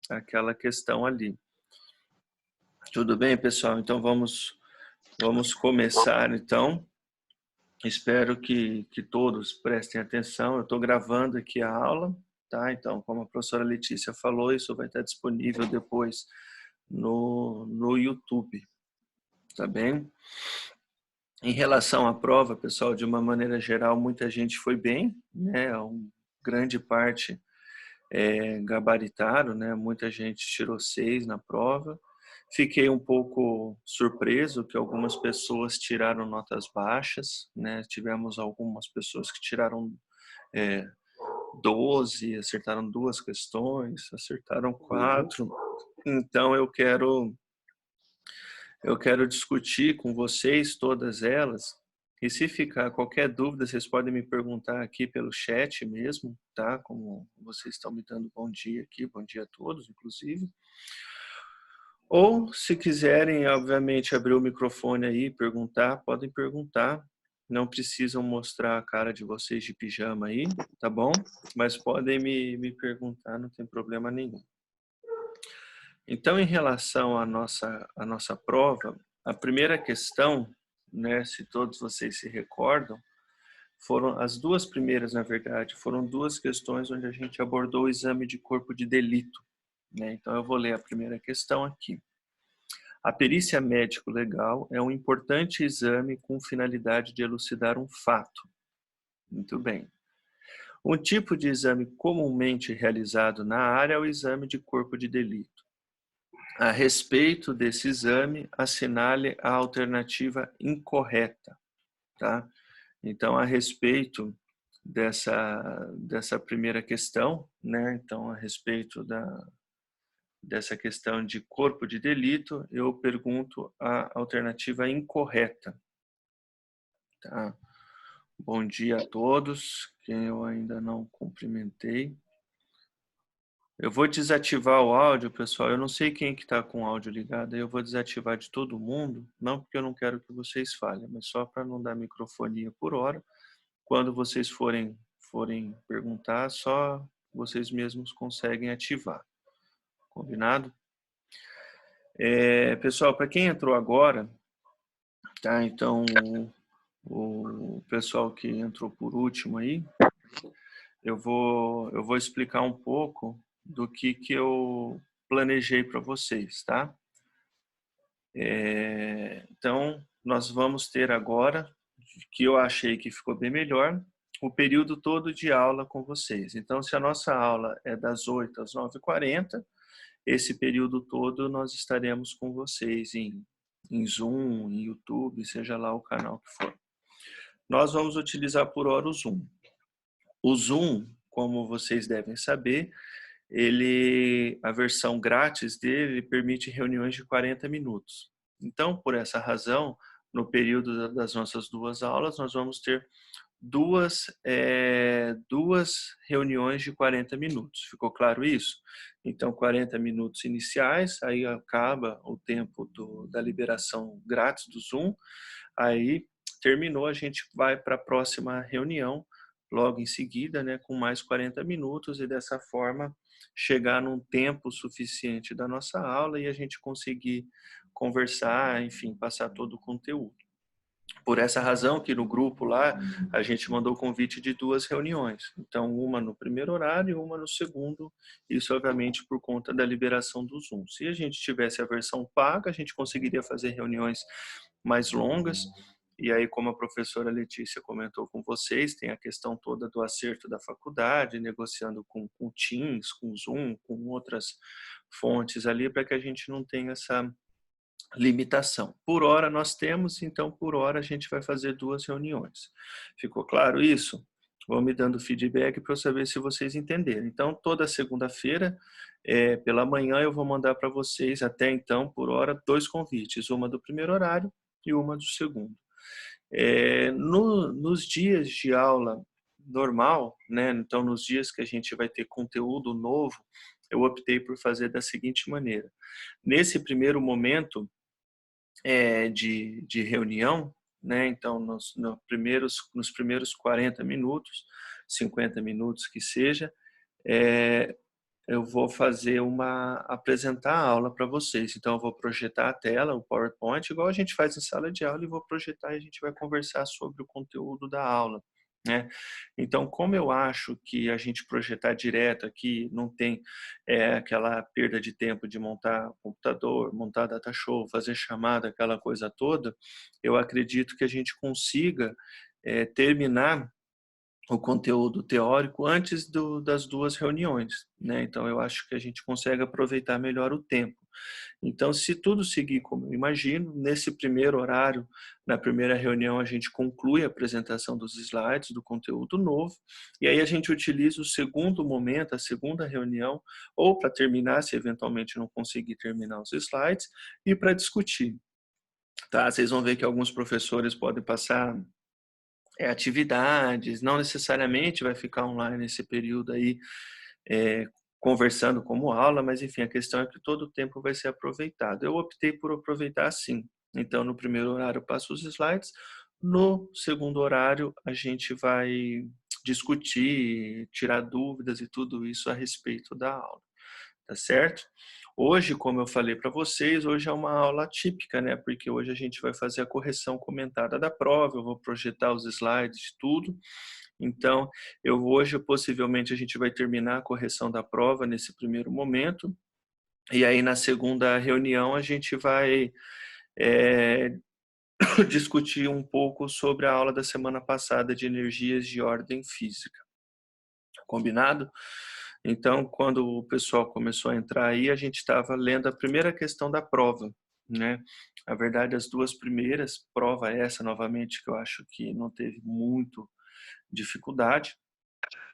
aquela questão ali. Tudo bem, pessoal? Então vamos começar, então. Espero que todos prestem atenção. Eu estou gravando aqui a aula, tá? Então, como a professora Letícia falou, isso vai estar disponível depois no YouTube, tá bem? Em relação à prova, pessoal, de uma maneira geral, muita gente foi bem, né? Grande parte gabaritaram, né? Muita gente tirou 6 na prova. Fiquei um pouco surpreso que algumas pessoas tiraram notas baixas, né? Tivemos algumas pessoas que tiraram 12, acertaram 2 questões, acertaram 4. Então eu quero discutir com vocês todas elas. E se ficar qualquer dúvida, vocês podem me perguntar aqui pelo chat mesmo, tá? Como vocês estão me dando bom dia aqui, bom dia a todos, inclusive. Ou, se quiserem, obviamente, abrir o microfone aí e perguntar, podem perguntar. Não precisam mostrar a cara de vocês de pijama aí, tá bom? Mas podem me perguntar, não tem problema nenhum. Então, em relação à nossa prova, a primeira questão, né, se todos vocês se recordam, foram as 2 primeiras, na verdade, foram 2 questões onde a gente abordou o exame de corpo de delito, né? Então, eu vou ler a primeira questão aqui. A perícia médico-legal é um importante exame com finalidade de elucidar um fato. Muito bem. Um tipo de exame comumente realizado na área é o exame de corpo de delito. A respeito desse exame, assinale a alternativa incorreta, tá? Então, a respeito dessa primeira questão, né? Então, a respeito dessa questão de corpo de delito, eu pergunto a alternativa incorreta, tá? Bom dia a todos, quem eu ainda não cumprimentei. Eu vou desativar o áudio, pessoal. Eu não sei quem que está com o áudio ligado. Eu vou desativar de todo mundo. Não porque eu não quero que vocês falem, mas só para não dar microfonia por hora. Quando vocês forem perguntar, só vocês mesmos conseguem ativar. Combinado? Pessoal, para quem entrou agora, tá? Então, o pessoal que entrou por último aí, eu vou explicar um pouco do que eu planejei para vocês, tá? Então, nós vamos ter agora, que eu achei que ficou bem melhor, o período todo de aula com vocês. Então, se a nossa aula é das 8 às 9h40, esse período todo nós estaremos com vocês em Zoom, em YouTube, seja lá o canal que for. Nós vamos utilizar por hora o Zoom. O Zoom, como vocês devem saber, a versão grátis dele permite reuniões de 40 minutos. Então, por essa razão, no período das nossas 2 aulas, nós vamos ter duas reuniões de 40 minutos. Ficou claro isso? Então, 40 minutos iniciais, aí acaba o tempo da liberação grátis do Zoom, aí terminou, a gente vai para a próxima reunião, logo em seguida, né, com mais 40 minutos, e dessa forma chegar num tempo suficiente da nossa aula e a gente conseguir conversar, enfim, passar todo o conteúdo. Por essa razão que no grupo lá a gente mandou o convite de 2 reuniões. Então, uma no primeiro horário e uma no segundo. Isso, obviamente, por conta da liberação do Zoom. Se a gente tivesse a versão paga, a gente conseguiria fazer reuniões mais longas. E aí, como a professora Letícia comentou com vocês, tem a questão toda do acerto da faculdade, negociando com Teams, com Zoom, com outras fontes ali, para que a gente não tenha essa limitação. Por hora nós temos, então por hora a gente vai fazer 2 reuniões. Ficou claro isso? Vão me dando feedback para eu saber se vocês entenderam. Então, toda segunda-feira, pela manhã, eu vou mandar para vocês, até então, por hora, 2 convites. Uma do primeiro horário e uma do segundo. Nos dias de aula normal, né? Então, nos dias que a gente vai ter conteúdo novo, eu optei por fazer da seguinte maneira. Nesse primeiro momento, de reunião, né? Então, nos primeiros 40 minutos, 50 minutos que seja, eu vou apresentar a aula para vocês. Então, eu vou projetar a tela, o PowerPoint, igual a gente faz em sala de aula, e vou projetar e a gente vai conversar sobre o conteúdo da aula, né? Então, como eu acho que a gente projetar direto aqui não tem aquela perda de tempo de montar computador, montar data show, fazer chamada, aquela coisa toda, eu acredito que a gente consiga terminar o conteúdo teórico antes das duas reuniões, né? Então, eu acho que a gente consegue aproveitar melhor o tempo. Então, se tudo seguir como eu imagino, nesse primeiro horário, na primeira reunião, a gente conclui a apresentação dos slides, do conteúdo novo, e aí a gente utiliza o segundo momento, a segunda reunião, ou para terminar, se eventualmente não conseguir terminar os slides, e para discutir. Tá? Vocês vão ver que alguns professores podem passar atividades, não necessariamente vai ficar online nesse período aí, conversando como aula, mas enfim, a questão é que todo o tempo vai ser aproveitado. Eu optei por aproveitar assim. Então, no primeiro horário eu passo os slides, no segundo horário a gente vai discutir, tirar dúvidas e tudo isso a respeito da aula, tá certo? Hoje, como eu falei para vocês, hoje é uma aula típica, né? Porque hoje a gente vai fazer a correção comentada da prova, eu vou projetar os slides, tudo. Então, hoje, possivelmente, a gente vai terminar a correção da prova nesse primeiro momento. E aí, na segunda reunião, a gente vai discutir um pouco sobre a aula da semana passada de energias de ordem física. Combinado? Então, quando o pessoal começou a entrar aí, a gente estava lendo a primeira questão da prova, né? Na verdade, as duas primeiras, prova essa novamente, que eu acho que não teve muito dificuldade,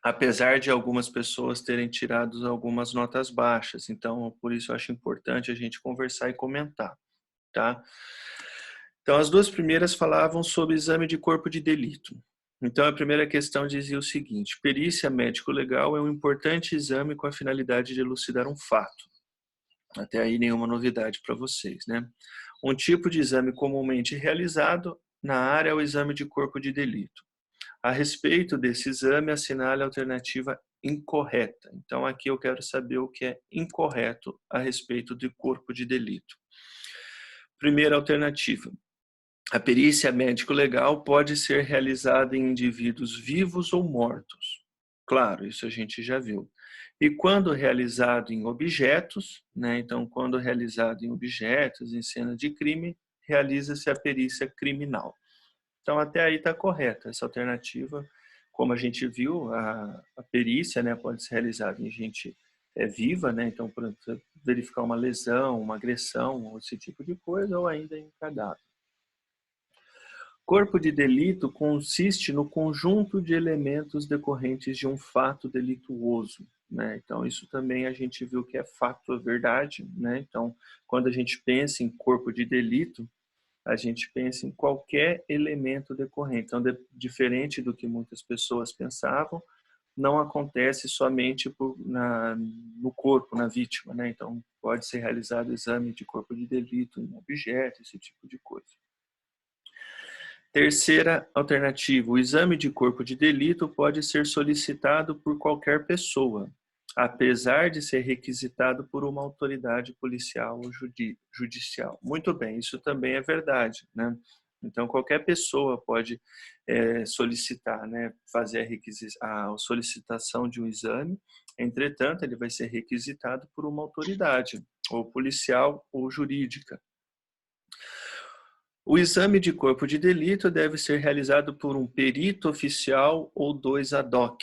apesar de algumas pessoas terem tirado algumas notas baixas. Então, por isso eu acho importante a gente conversar e comentar, tá? Então, as duas primeiras falavam sobre exame de corpo de delito. Então, a primeira questão dizia o seguinte: perícia médico-legal é um importante exame com a finalidade de elucidar um fato. Até aí, nenhuma novidade para vocês, né? Um tipo de exame comumente realizado na área é o exame de corpo de delito. A respeito desse exame, assinale a alternativa incorreta. Então, aqui eu quero saber o que é incorreto a respeito do corpo de delito. Primeira alternativa: a perícia médico-legal pode ser realizada em indivíduos vivos ou mortos. Claro, isso a gente já viu. E quando realizado em objetos, né? Então, quando realizado em objetos, em cena de crime, realiza-se a perícia criminal. Então, até aí está correto. Essa alternativa, como a gente viu, a perícia, né, pode ser realizada em gente viva, né? Então, para verificar uma lesão, uma agressão, esse tipo de coisa, ou ainda em cadáver. Corpo de delito consiste no conjunto de elementos decorrentes de um fato delituoso, né? Então, isso também a gente viu que é fato, é verdade, né? Então, quando a gente pensa em corpo de delito, a gente pensa em qualquer elemento decorrente. Então, diferente do que muitas pessoas pensavam, não acontece somente no corpo, na vítima, né? Então, pode ser realizado exame de corpo de delito em objeto, esse tipo de coisa. Terceira alternativa: o exame de corpo de delito pode ser solicitado por qualquer pessoa, apesar de ser requisitado por uma autoridade policial ou judicial. Muito bem, isso também é verdade, né? Então, qualquer pessoa pode solicitar, né, fazer a solicitação de um exame, entretanto, ele vai ser requisitado por uma autoridade, ou policial ou jurídica. O exame de corpo de delito deve ser realizado por um perito oficial ou dois ad hoc.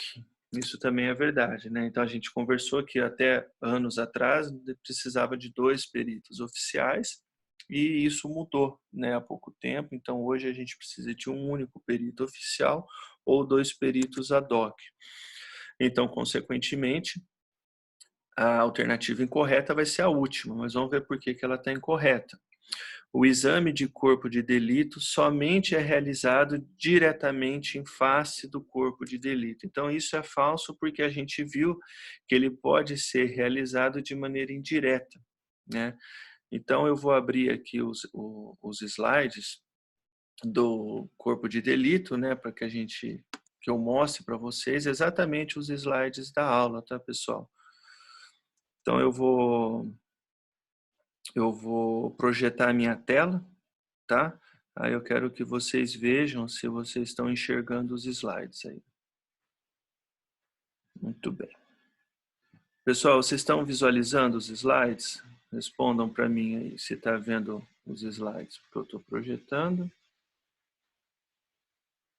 Isso também é verdade, né? Então a gente conversou que até anos atrás precisava de dois peritos oficiais e isso mudou, né, há pouco tempo. Então hoje a gente precisa de um único perito oficial ou dois peritos ad hoc. Então, consequentemente, a alternativa incorreta vai ser a última, mas vamos ver por que ela está incorreta. O exame de corpo de delito somente é realizado diretamente em face do corpo de delito. Então, isso é falso porque a gente viu que ele pode ser realizado de maneira indireta, né? Então, eu vou abrir aqui os slides do corpo de delito, né, para que eu mostre para vocês exatamente os slides da aula, tá, pessoal? Então eu vou projetar a minha tela, tá? Aí eu quero que vocês vejam se vocês estão enxergando os slides aí. Muito bem. Pessoal, vocês estão visualizando os slides? Respondam para mim aí se está vendo os slides, porque eu estou projetando.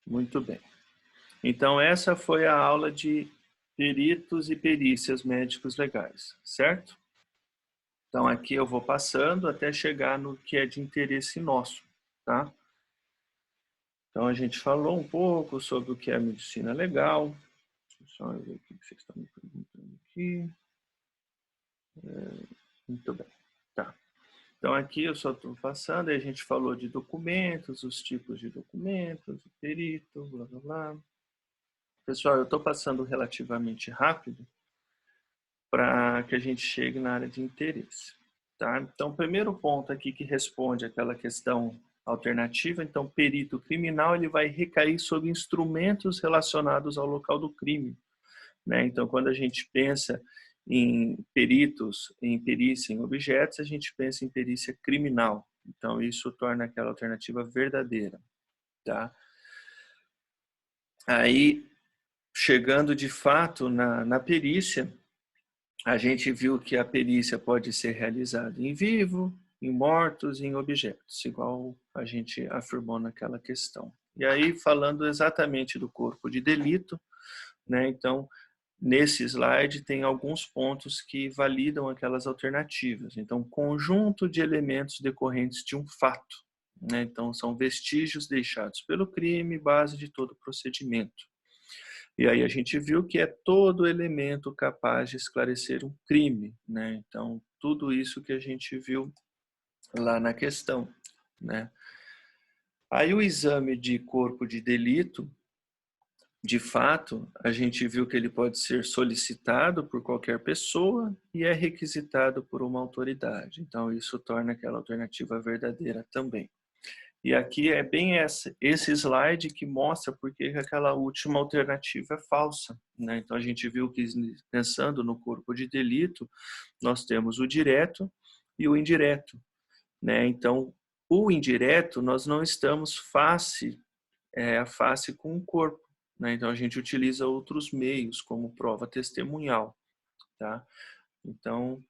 Muito bem. Então, essa foi a aula de peritos e perícias médicos legais, certo? Então, aqui eu vou passando até chegar no que é de interesse nosso, tá? Então, a gente falou um pouco sobre o que é a medicina legal. Deixa eu só ver o que vocês estão me perguntando aqui. Muito bem, tá. Então, aqui eu só estou passando, aí a gente falou de documentos, os tipos de documentos, o perito, blá, blá, blá. Pessoal, eu estou passando relativamente rápido para que a gente chegue na área de interesse, tá? Então, o primeiro ponto aqui que responde aquela questão alternativa, então, perito criminal, ele vai recair sobre instrumentos relacionados ao local do crime, né? Então, quando a gente pensa em peritos, em perícia em objetos, a gente pensa em perícia criminal. Então, isso torna aquela alternativa verdadeira, tá? Aí, chegando de fato na perícia, a gente viu que a perícia pode ser realizada em vivo, em mortos e em objetos, igual a gente afirmou naquela questão. E aí, falando exatamente do corpo de delito, né, então, nesse slide tem alguns pontos que validam aquelas alternativas. Então, conjunto de elementos decorrentes de um fato, né, então são vestígios deixados pelo crime, base de todo o procedimento. E aí a gente viu que é todo elemento capaz de esclarecer um crime, né? Então, tudo isso que a gente viu lá na questão, né? Aí o exame de corpo de delito, de fato, a gente viu que ele pode ser solicitado por qualquer pessoa e é requisitado por uma autoridade. Então, isso torna aquela alternativa verdadeira também. E aqui é bem esse slide que mostra por que aquela última alternativa é falsa, né? Então, a gente viu que, pensando no corpo de delito, nós temos o direto e o indireto, né? Então, o indireto, nós não estamos face a face com o corpo, né? Então, a gente utiliza outros meios, como prova testemunhal, tá? Então,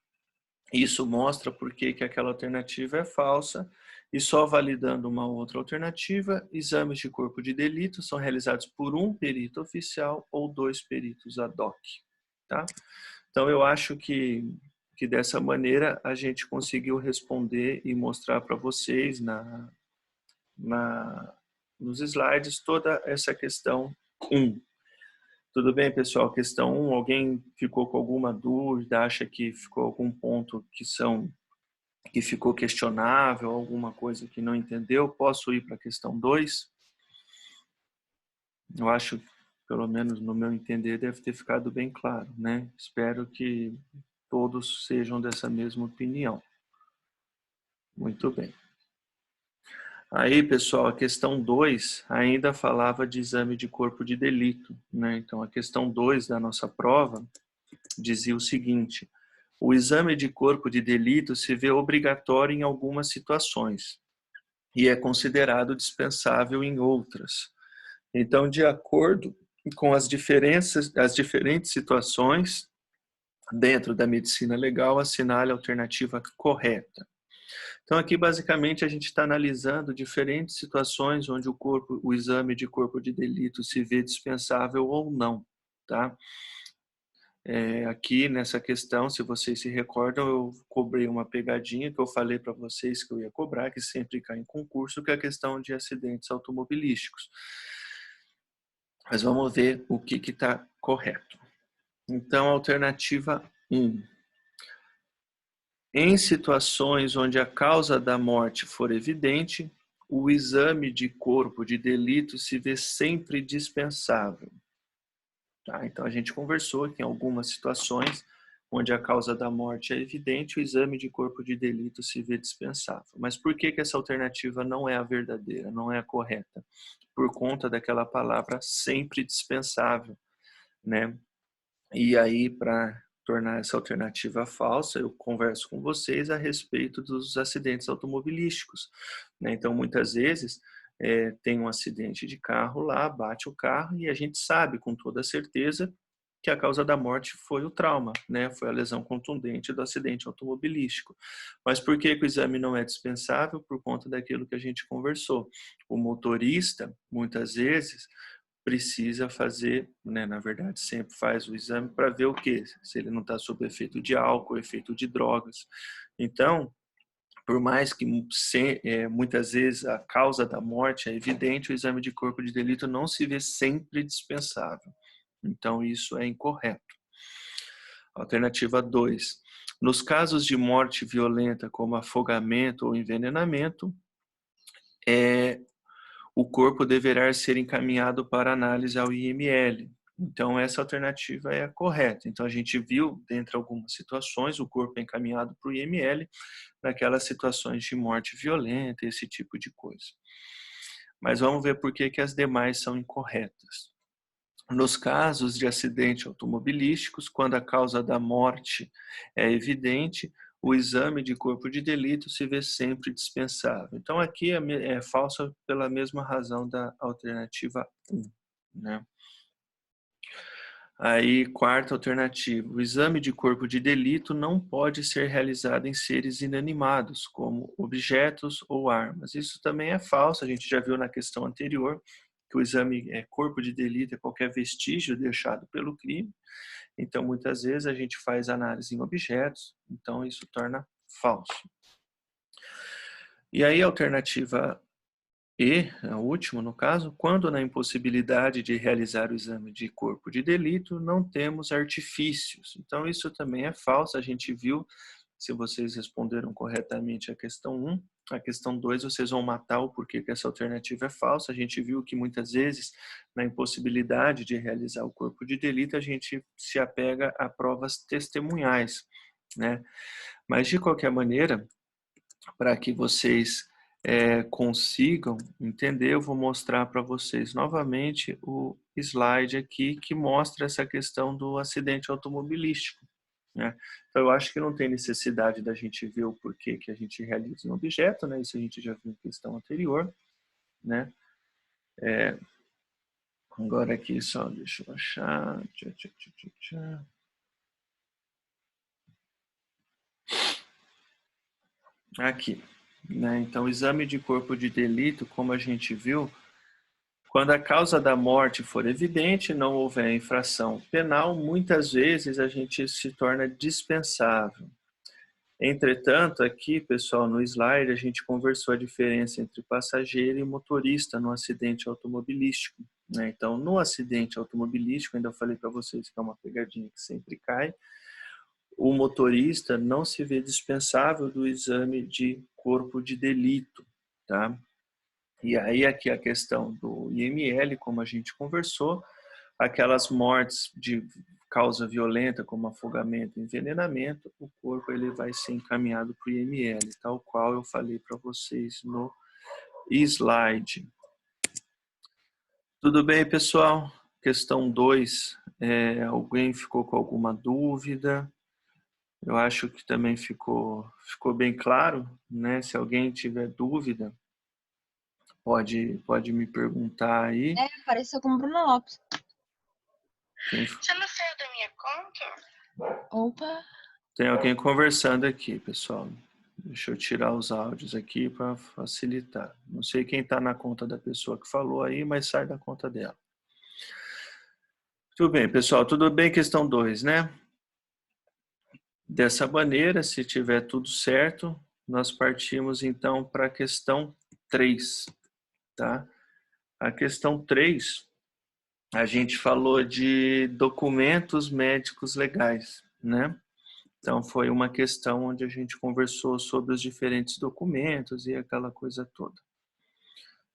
isso mostra por que aquela alternativa é falsa e só validando uma outra alternativa, exames de corpo de delito são realizados por um perito oficial ou 2 peritos ad hoc, tá? Então, eu acho que dessa maneira a gente conseguiu responder e mostrar para vocês nos slides toda essa questão 1. Tudo bem, pessoal? Questão 1, alguém ficou com alguma dúvida, acha que ficou algum ponto que ficou questionável, alguma coisa que não entendeu? Posso ir para a questão 2? Eu acho, pelo menos no meu entender, deve ter ficado bem claro, né? Espero que todos sejam dessa mesma opinião. Muito bem. Aí, pessoal, a questão 2 ainda falava de exame de corpo de delito, né? Então, a questão 2 da nossa prova dizia o seguinte: o exame de corpo de delito se vê obrigatório em algumas situações e é considerado dispensável em outras. Então, de acordo com as diferentes situações dentro da medicina legal, assinale a alternativa correta. Então, aqui basicamente a gente está analisando diferentes situações onde o exame de corpo de delito se vê dispensável ou não, tá? Aqui nessa questão, se vocês se recordam, eu cobrei uma pegadinha que eu falei para vocês que eu ia cobrar, que sempre cai em concurso, que é a questão de acidentes automobilísticos. Mas vamos ver o que está correto. Então, alternativa 1. Em situações onde a causa da morte for evidente, o exame de corpo de delito se vê sempre dispensável. Tá? Então, a gente conversou que em algumas situações onde a causa da morte é evidente, o exame de corpo de delito se vê dispensável. Mas por que essa alternativa não é a verdadeira, não é a correta? Por conta daquela palavra sempre dispensável, né? E aí, para tornar essa alternativa falsa, eu converso com vocês a respeito dos acidentes automobilísticos, né? Então, muitas vezes, tem um acidente de carro lá, bate o carro e a gente sabe com toda certeza que a causa da morte foi o trauma, né? Foi a lesão contundente do acidente automobilístico. Mas por que que o exame não é dispensável? Por conta daquilo que a gente conversou. O motorista, muitas vezes, precisa fazer, né, na verdade sempre faz o exame para ver o quê? Se ele não está sob efeito de álcool, efeito de drogas. Então, por mais que muitas vezes a causa da morte é evidente, o exame de corpo de delito não se vê sempre dispensável. Então, isso é incorreto. Alternativa 2. Nos casos de morte violenta, como afogamento ou envenenamento, o corpo deverá ser encaminhado para análise ao IML. Então, essa alternativa é a correta. Então, a gente viu, dentre algumas situações, o corpo encaminhado para o IML, naquelas situações de morte violenta, esse tipo de coisa. Mas vamos ver por que que as demais são incorretas. Nos casos de acidentes automobilísticos, quando a causa da morte é evidente, o exame de corpo de delito se vê sempre dispensável. Então, aqui é falsa pela mesma razão da alternativa 1, né? Aí, quarta alternativa, o exame de corpo de delito não pode ser realizado em seres inanimados, como objetos ou armas. Isso também é falso, a gente já viu na questão anterior, que o exame corpo de delito é qualquer vestígio deixado pelo crime. Então, muitas vezes a gente faz análise em objetos, então isso torna falso. E aí, a alternativa E, a última no caso, quando na impossibilidade de realizar o exame de corpo de delito, não temos artifícios. Então, isso também é falso, a gente viu, se vocês responderam corretamente a questão 1, a questão 2, vocês vão matar o porquê que essa alternativa é falsa. A gente viu que muitas vezes, na impossibilidade de realizar o corpo de delito, a gente se apega a provas testemunhais, né? Mas, de qualquer maneira, para que vocês consigam entender, eu vou mostrar para vocês novamente o slide aqui que mostra essa questão do acidente automobilístico, né? Então, eu acho que não tem necessidade da gente ver o porquê que a gente realiza um objeto, né? Isso a gente já viu em questão anterior, né? Agora aqui só, deixa eu achar. Aqui, né? Então, exame de corpo de delito, como a gente viu, quando a causa da morte for evidente, não houver infração penal, muitas vezes a gente se torna dispensável. Entretanto, aqui, pessoal, no slide, a gente conversou a diferença entre passageiro e motorista no acidente automobilístico, né? Então, no acidente automobilístico, ainda falei para vocês que é uma pegadinha que sempre cai, o motorista não se vê dispensável do exame de corpo de delito, tá? E aí aqui a questão do IML, como a gente conversou, aquelas mortes de causa violenta, como afogamento e envenenamento, o corpo ele vai ser encaminhado para o IML, tal qual eu falei para vocês no slide. Tudo bem, pessoal? Questão 2, alguém ficou com alguma dúvida? Eu acho que também ficou bem claro, né? Se alguém tiver dúvida, pode me perguntar aí. Apareceu como Bruno Lopes. Você não saiu da minha conta? Opa! Tem alguém conversando aqui, pessoal. Deixa eu tirar os áudios aqui para facilitar. Não sei quem está na conta da pessoa que falou aí, mas sai da conta dela. Tudo bem, pessoal. Tudo bem? Questão 2, né? Dessa maneira, se tiver tudo certo, nós partimos então para a questão 3, tá? A questão 3, a gente falou de documentos médicos legais, né? Então, foi uma questão onde a gente conversou sobre os diferentes documentos e aquela coisa toda.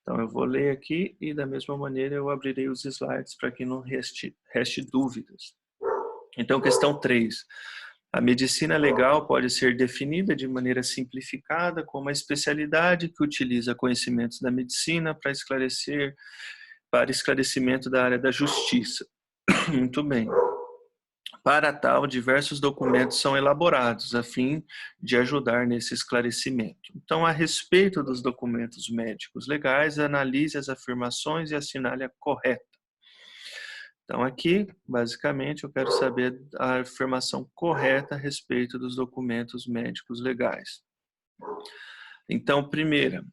Então, eu vou ler aqui e, da mesma maneira, eu abrirei os slides para que não reste dúvidas. Então, questão 3. A medicina legal pode ser definida de maneira simplificada como a especialidade que utiliza conhecimentos da medicina para esclarecimento da área da justiça. Muito bem. Para tal, diversos documentos são elaborados a fim de ajudar nesse esclarecimento. Então, a respeito dos documentos médicos legais, analise as afirmações e assinale a correta. Então, aqui, basicamente, eu quero saber a afirmação correta a respeito dos documentos médicos legais. Então, primeira,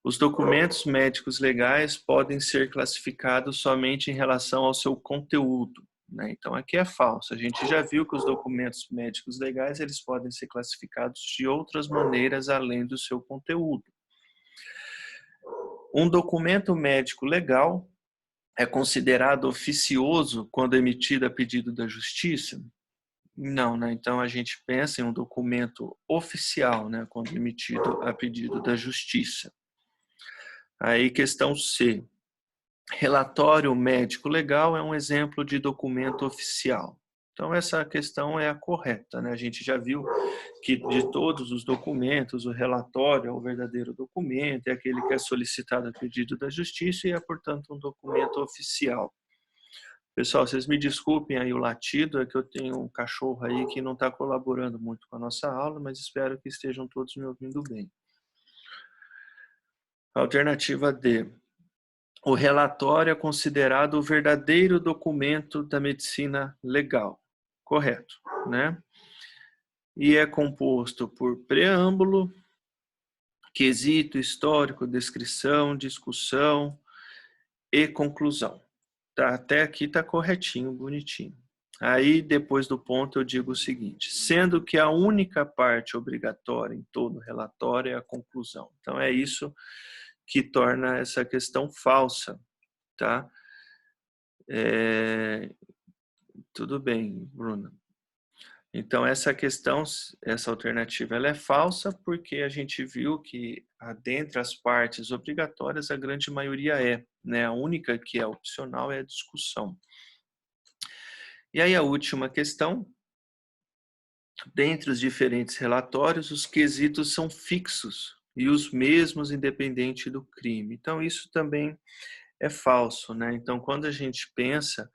os documentos médicos legais podem ser classificados somente em relação ao seu conteúdo, né? Então, aqui é falso. A gente já viu que os documentos médicos legais eles podem ser classificados de outras maneiras além do seu conteúdo. Um documento médico legal é considerado oficioso quando emitido a pedido da Justiça? Não, né? Então, a gente pensa em um documento oficial, né? Quando emitido a pedido da Justiça. Aí, questão C. Relatório médico legal é um exemplo de documento oficial. Então, essa questão é a correta, né? A gente já viu que de todos os documentos, o relatório é o verdadeiro documento, é aquele que é solicitado a pedido da Justiça e é, portanto, um documento oficial. Pessoal, vocês me desculpem aí o latido, é que eu tenho um cachorro aí que não está colaborando muito com a nossa aula, mas espero que estejam todos me ouvindo bem. Alternativa D. O relatório é considerado o verdadeiro documento da medicina legal. Correto, né? E é composto por preâmbulo, quesito, histórico, descrição, discussão e conclusão. Tá, até aqui está corretinho, bonitinho. Aí, depois do ponto, eu digo o seguinte: sendo que a única parte obrigatória em todo relatório é a conclusão. Então, é isso que torna essa questão falsa, tá? Tudo bem, Bruna. Então, essa questão, essa alternativa, ela é falsa porque a gente viu que, dentre as partes obrigatórias, a grande maioria é, né? A única que é opcional é a discussão. E aí, a última questão. Dentre os diferentes relatórios, os quesitos são fixos e os mesmos independente do crime. Então, isso também é falso, né? Então, quando a gente pensa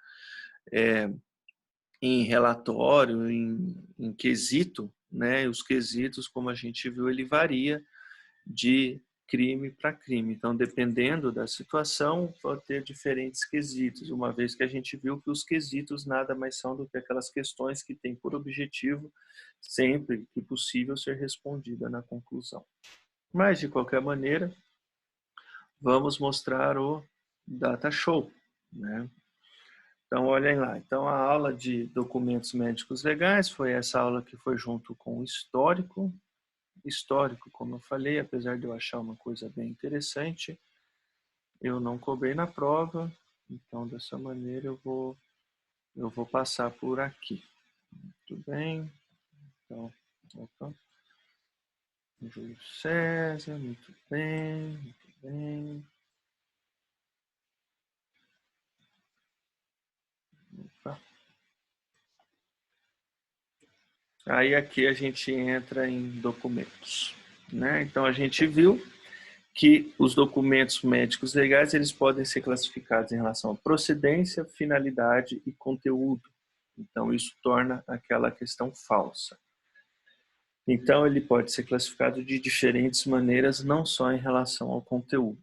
em relatório, em quesito, né? Os quesitos, como a gente viu, ele varia de crime para crime. Então, dependendo da situação, pode ter diferentes quesitos, uma vez que a gente viu que os quesitos nada mais são do que aquelas questões que têm por objetivo, sempre que possível, ser respondida na conclusão. Mas, de qualquer maneira, vamos mostrar o Data Show, né? Então, olhem lá. Então, a aula de documentos médicos legais foi essa aula que foi junto com o histórico, como eu falei, apesar de eu achar uma coisa bem interessante, eu não cobrei na prova, então dessa maneira eu vou passar por aqui. Muito bem. Então, opa. Júlio César, muito bem, muito bem. Opa. Aí aqui a gente entra em documentos, né? Então a gente viu que os documentos médicos legais eles podem ser classificados em relação à procedência, finalidade e conteúdo. Então isso torna aquela questão falsa. Então ele pode ser classificado de diferentes maneiras, não só em relação ao conteúdo,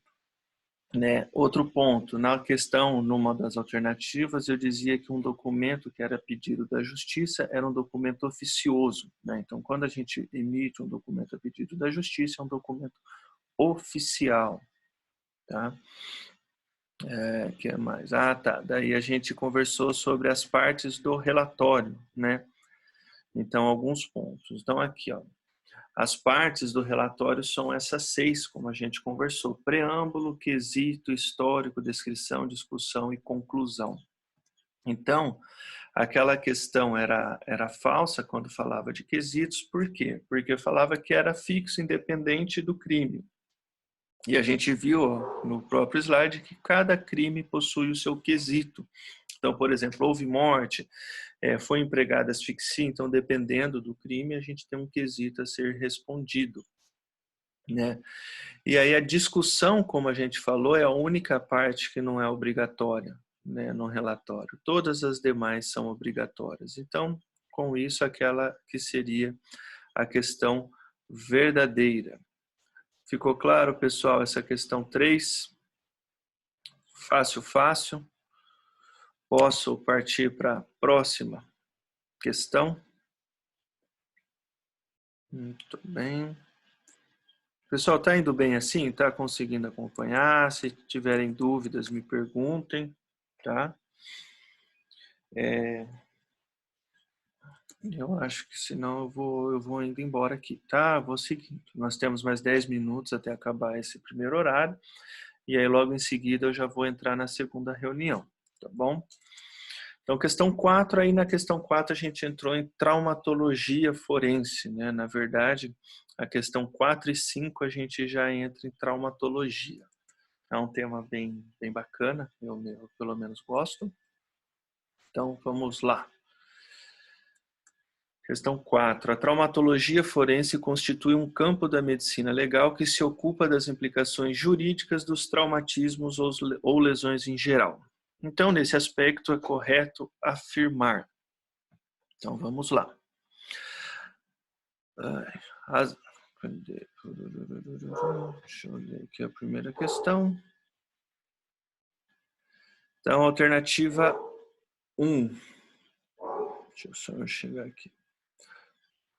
né? Outro ponto, na questão, numa das alternativas, eu dizia que um documento que era pedido da Justiça era um documento oficioso, né? Então, quando a gente emite um documento a pedido da Justiça, é um documento oficial, tá? Que é mais? Tá. Daí a gente conversou sobre as partes do relatório, né? Então, alguns pontos. Então, aqui, ó. As partes do relatório são essas 6, como a gente conversou: preâmbulo, quesito, histórico, descrição, discussão e conclusão. Então, aquela questão era falsa quando falava de quesitos, por quê? Porque falava que era fixo, independente do crime. E a gente viu no próprio slide que cada crime possui o seu quesito. Então, por exemplo, houve morte, foi empregada asfixia, então dependendo do crime a gente tem um quesito a ser respondido, né? E aí a discussão, como a gente falou, é a única parte que não é obrigatória, né, no relatório. Todas as demais são obrigatórias. Então, com isso, aquela que seria a questão verdadeira. Ficou claro, pessoal, essa questão 3? Fácil, fácil. Posso partir para a próxima questão? Muito bem. Pessoal, tá indo bem assim? Tá conseguindo acompanhar? Se tiverem dúvidas, me perguntem, tá? Eu acho que senão eu vou indo embora aqui, tá? Vou seguindo. Nós temos mais 10 minutos até acabar esse primeiro horário. E aí logo em seguida eu já vou entrar na segunda reunião, tá bom? Então, questão 4, aí na questão 4 a gente entrou em traumatologia forense, né? Na verdade, a questão 4 e 5 a gente já entra em traumatologia. É um tema bem bacana, eu pelo menos gosto. Então, vamos lá. Questão 4. A traumatologia forense constitui um campo da medicina legal que se ocupa das implicações jurídicas dos traumatismos ou lesões em geral. Então, nesse aspecto, é correto afirmar. Então, vamos lá. Deixa eu ler aqui a primeira questão. Então, alternativa 1. Deixa eu só chegar aqui.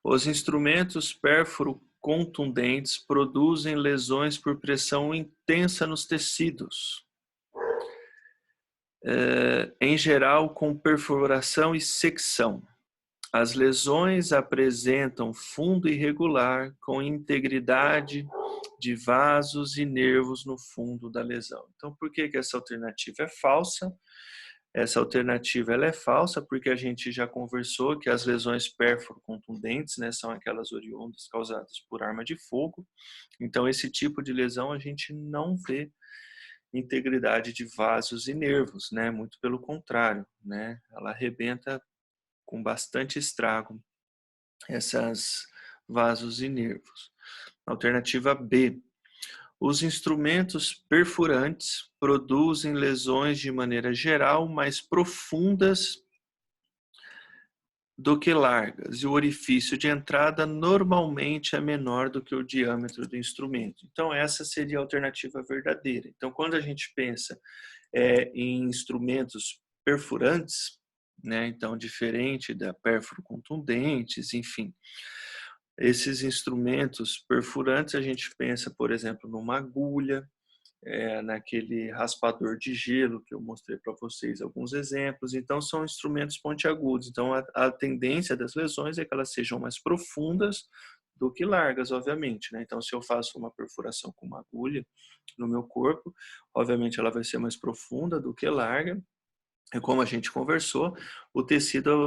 Os instrumentos pérfuro-contundentes produzem lesões por pressão intensa nos tecidos, em geral com perfuração e secção. As lesões apresentam fundo irregular com integridade de vasos e nervos no fundo da lesão. Então, por que essa alternativa é falsa? Essa alternativa ela é falsa porque a gente já conversou que as lesões pérfuro-contundentes, né, são aquelas oriundas causadas por arma de fogo. Então, esse tipo de lesão a gente não vê integridade de vasos e nervos, né? Muito pelo contrário, né? Ela arrebenta com bastante estrago essas vasos e nervos. Alternativa B. Os instrumentos perfurantes produzem lesões de maneira geral mais profundas do que largas, e o orifício de entrada normalmente é menor do que o diâmetro do instrumento. Então, essa seria a alternativa verdadeira. Então, quando a gente pensa em instrumentos perfurantes, né, então diferente da pérfuro contundentes, enfim, esses instrumentos perfurantes a gente pensa, por exemplo, numa agulha, naquele raspador de gelo que eu mostrei para vocês alguns exemplos. Então, são instrumentos pontiagudos. Então, a tendência das lesões é que elas sejam mais profundas do que largas, obviamente, né? Então, se eu faço uma perfuração com uma agulha no meu corpo, obviamente ela vai ser mais profunda do que larga. E como a gente conversou, o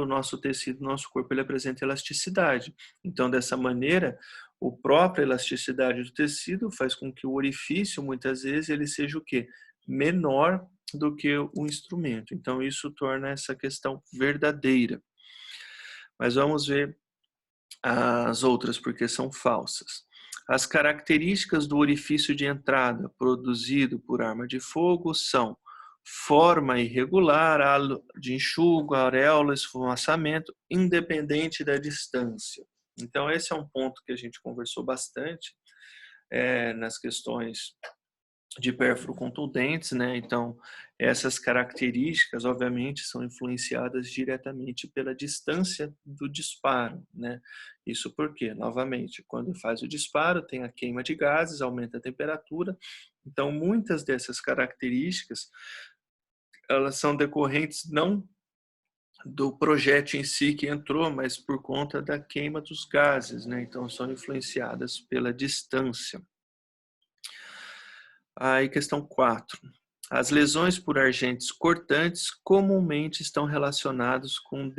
nosso corpo, ele apresenta elasticidade. Então, dessa maneira, a própria elasticidade do tecido faz com que o orifício, muitas vezes, ele seja o quê? Menor do que o instrumento. Então, isso torna essa questão verdadeira. Mas vamos ver as outras, porque são falsas. As características do orifício de entrada produzido por arma de fogo são forma irregular, halo de enxugo, auréola, esfumaçamento, independente da distância. Então, esse é um ponto que a gente conversou bastante nas questões de pérfuro contundentes, né? Então, essas características, obviamente, são influenciadas diretamente pela distância do disparo, né? Isso porque, novamente, quando faz o disparo, tem a queima de gases, aumenta a temperatura. Então, muitas dessas características, elas são decorrentes não do projétil em si que entrou, mas por conta da queima dos gases, né? Então, são influenciadas pela distância. Aí, questão 4. As lesões por agentes cortantes comumente estão relacionadas com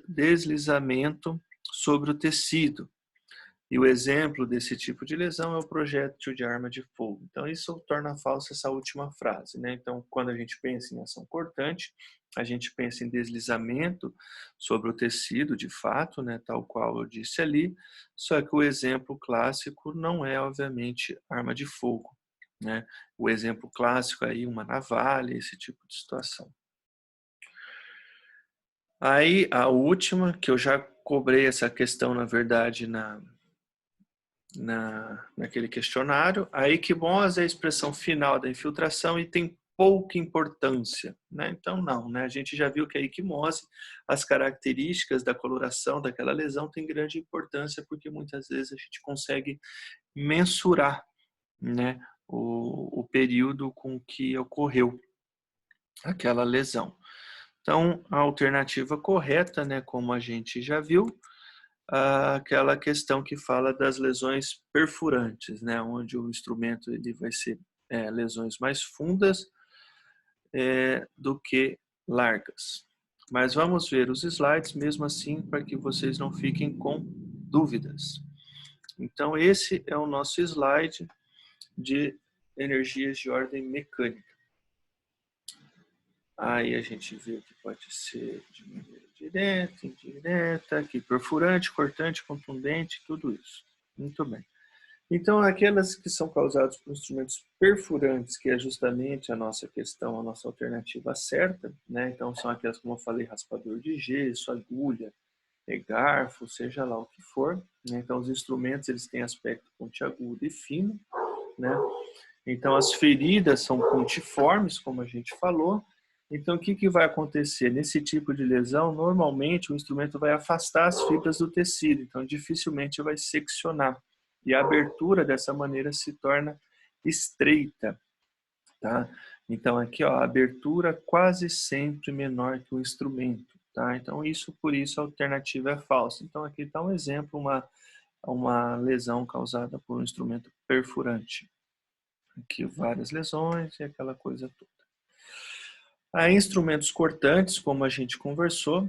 deslizamento sobre o tecido. E o exemplo desse tipo de lesão é o projétil de arma de fogo. Então, isso torna falsa essa última frase, né? Então, quando a gente pensa em ação cortante, a gente pensa em deslizamento sobre o tecido, de fato, né? Tal qual eu disse ali, só que o exemplo clássico não é, obviamente, arma de fogo, né? O exemplo clássico aí, uma navalha, esse tipo de situação. Aí, a última, que eu já cobrei essa questão, na verdade, naquele questionário, a equimose é a expressão final da infiltração e tem pouca importância, né? Então, não, né? A gente já viu que a equimose, as características da coloração daquela lesão têm grande importância, porque muitas vezes a gente consegue mensurar, né, o período com que ocorreu aquela lesão. Então, a alternativa correta, né, como a gente já viu, aquela questão que fala das lesões perfurantes, né, onde o instrumento ele vai ser lesões mais fundas do que largas. Mas vamos ver os slides mesmo assim para que vocês não fiquem com dúvidas. Então, esse é o nosso slide de energias de ordem mecânica. Aí a gente vê que pode ser de maneira direta, indireta, aqui perfurante, cortante, contundente, tudo isso. Muito bem. Então, aquelas que são causadas por instrumentos perfurantes, que é justamente a nossa questão, a nossa alternativa certa, né? Então, são aquelas, como eu falei, raspador de gesso, agulha, garfo, seja lá o que for, né? Então, os instrumentos, eles têm aspecto pontiagudo e fino, né? Então, as feridas são pontiformes, como a gente falou. Então, o que vai acontecer? Nesse tipo de lesão, normalmente o instrumento vai afastar as fibras do tecido, então dificilmente vai seccionar. E a abertura dessa maneira se torna estreita, tá? Então, aqui, ó, a abertura quase sempre menor que o instrumento, tá? Então, por isso a alternativa é falsa. Então, aqui está um exemplo, uma lesão causada por um instrumento perfurante. Aqui várias lesões e aquela coisa toda. Há instrumentos cortantes, como a gente conversou,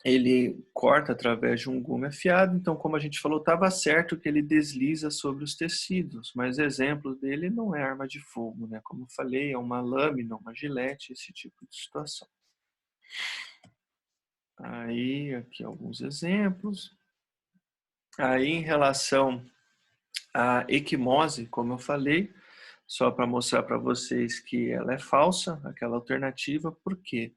ele corta através de um gume afiado, então como a gente falou, estava certo que ele desliza sobre os tecidos, mas exemplo dele não é arma de fogo, né? Como eu falei, é uma lâmina, uma gilete, esse tipo de situação. Aí, aqui alguns exemplos. Aí, em relação à equimose, como eu falei, só para mostrar para vocês que ela é falsa, aquela alternativa, por quê?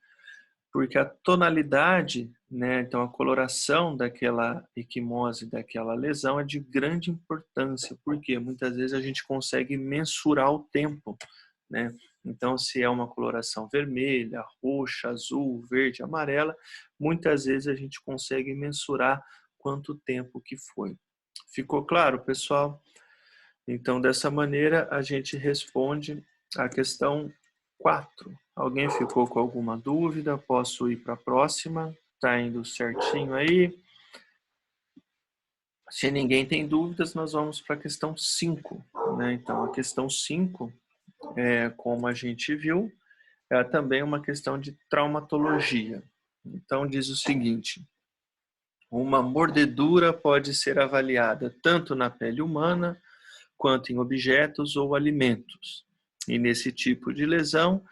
Porque a tonalidade, né, então a coloração daquela equimose, daquela lesão é de grande importância, porque muitas vezes a gente consegue mensurar o tempo, né? Então, se é uma coloração vermelha, roxa, azul, verde, amarela, muitas vezes a gente consegue mensurar quanto tempo que foi. Ficou claro, pessoal? Então, dessa maneira, a gente responde a questão 4. Alguém ficou com alguma dúvida? Posso ir para a próxima? Está indo certinho aí? Se ninguém tem dúvidas, nós vamos para a questão 5. Né? Então, a questão 5, como a gente viu, é também uma questão de traumatologia. Então, diz o seguinte: uma mordedura pode ser avaliada tanto na pele humana quanto em objetos ou alimentos. E nesse tipo de lesão,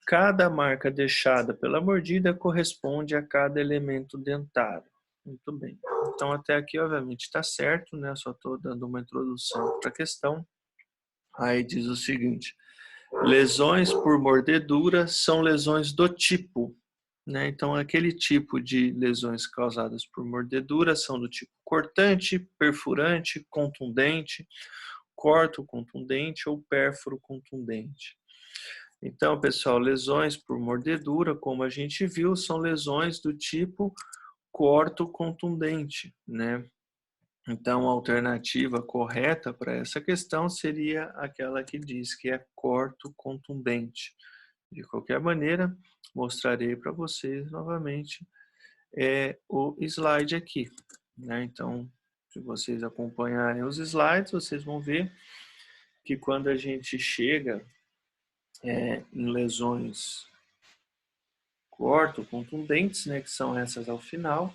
cada marca deixada pela mordida corresponde a cada elemento dentário. Muito bem. Então, até aqui, obviamente, está certo, né? Só estou dando uma introdução para a questão. Aí diz o seguinte: lesões por mordedura são lesões do tipo, né? Então, aquele tipo de lesões causadas por mordedura são do tipo cortante, perfurante, contundente, corto contundente ou pérfuro contundente. Então, pessoal, lesões por mordedura, como a gente viu, são lesões do tipo corto contundente, né? Então, a alternativa correta para essa questão seria aquela que diz que é corto contundente. De qualquer maneira, mostrarei para vocês novamente o slide aqui, né? Então, se vocês acompanharem os slides, vocês vão ver que quando a gente chega em lesões contundentes, né, que são essas ao final,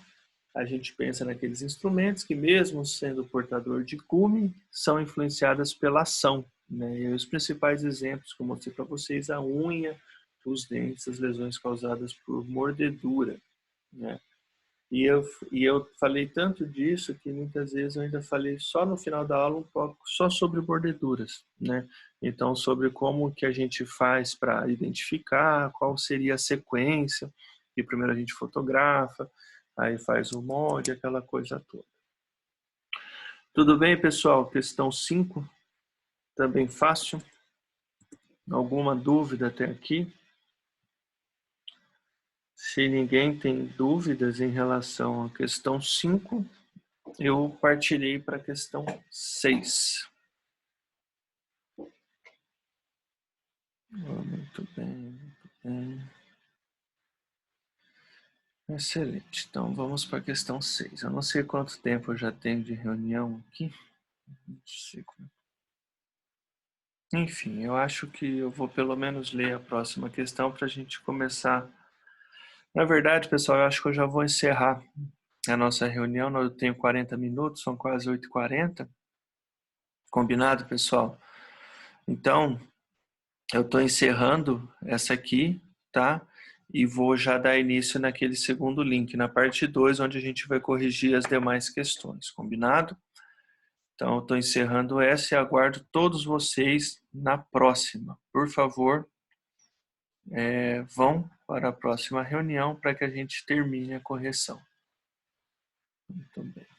a gente pensa naqueles instrumentos que, mesmo sendo portador de gume, são influenciadas pela ação, né? E os principais exemplos que eu mostrei para vocês, a unha, os dentes, as lesões causadas por mordedura, né? E eu falei tanto disso que muitas vezes eu ainda falei só no final da aula um pouco só sobre mordeduras, né? Então, sobre como que a gente faz para identificar, qual seria a sequência. E primeiro a gente fotografa, aí faz o molde, aquela coisa toda. Tudo bem, pessoal? Questão 5, também fácil. Alguma dúvida até aqui? Se ninguém tem dúvidas em relação à questão 5, eu partirei para a questão 6. Muito bem, muito bem. Excelente. Então vamos para a questão 6. Eu não sei quanto tempo eu já tenho de reunião aqui. Não sei como. Enfim, eu acho que eu vou pelo menos ler a próxima questão para a gente começar. Na verdade, pessoal, eu acho que eu já vou encerrar a nossa reunião. Eu tenho 40 minutos, são quase 8h40. Combinado, pessoal? Então, eu estou encerrando essa aqui, tá? E vou já dar início naquele segundo link, na parte 2, onde a gente vai corrigir as demais questões. Combinado? Então, eu estou encerrando essa e aguardo todos vocês na próxima. Por favor, vão para a próxima reunião para que a gente termine a correção. Muito bem.